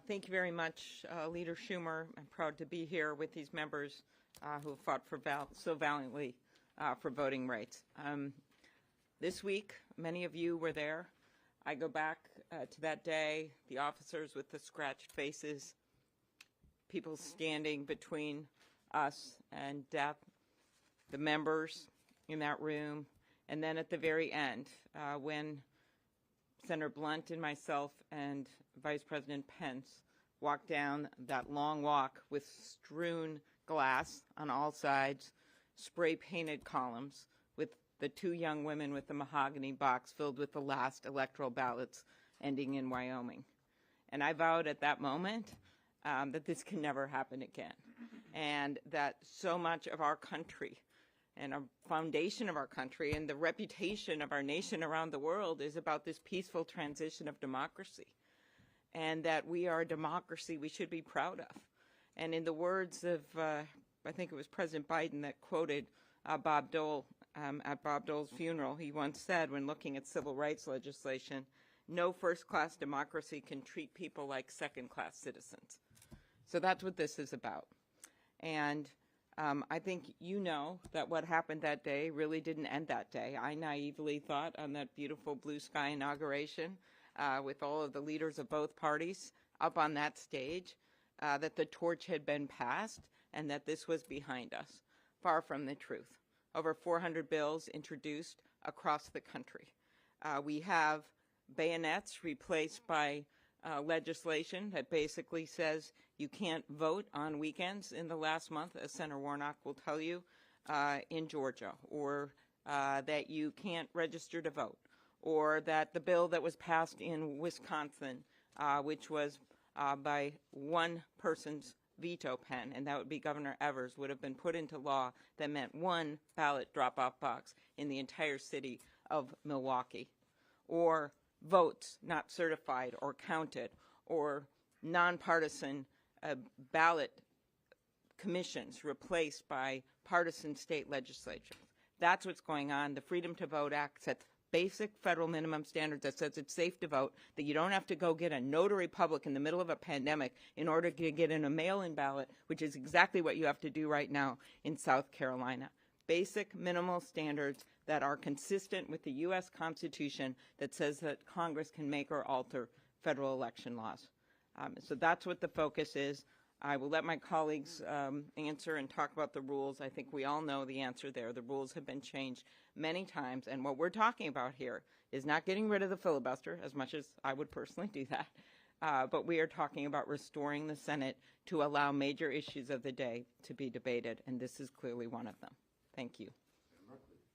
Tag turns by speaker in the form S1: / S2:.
S1: Thank you very much, Leader Schumer. I'm proud to be here with these members who have fought so valiantly for voting rights. This week, many of you were there. I go back to that day, the officers with the scratched faces, people standing between us and death, the members in that room, and then at the very end, when Senator Blunt and myself and Vice President Pence walked down that long walk with strewn glass on all sides, spray-painted columns, with the two young women with the mahogany box filled with the last electoral ballots ending in Wyoming. And I vowed at that moment that this can never happen again, and that so much of our country and our foundation of our country and the reputation of our nation around the world is about this peaceful transition of democracy, and that we are a democracy we should be proud of. And in the words of, I think it was President Biden that quoted Bob Dole at Bob Dole's funeral, he once said when looking at civil rights legislation, no first-class democracy can treat people like second-class citizens. So that's what this is about. And I think you know that what happened that day really didn't end that day. I naively thought on that beautiful blue sky inauguration with all of the leaders of both parties up on that stage that the torch had been passed and that this was behind us. Far from the truth. Over 400 bills introduced across the country. We have bayonets replaced by legislation that basically says you can't vote on weekends in the last month, as Senator Warnock will tell you, in Georgia, or that you can't register to vote, or that the bill that was passed in Wisconsin, which was by one person's veto pen, and that would be Governor Evers, would have been put into law that meant one ballot drop-off box in the entire city of Milwaukee, or votes not certified or counted, or nonpartisan ballot commissions replaced by partisan state legislatures. That's what's going on. The Freedom to Vote Act sets basic federal minimum standards that says it's safe to vote, that you don't have to go get a notary public in the middle of a pandemic in order to get in a mail-in ballot, which is exactly what you have to do right now in South Carolina. Basic minimal standards that are consistent with the U.S. Constitution that says that Congress can make or alter federal election laws. So that's what the focus is. I will let my colleagues answer and talk about the rules. I think we all know the answer there. The rules have been changed many times, and what we're talking about here is not getting rid of the filibuster, as much as I would personally do that, but we are talking about restoring the Senate to allow major issues of the day to be debated, and this is clearly one of them. Thank you.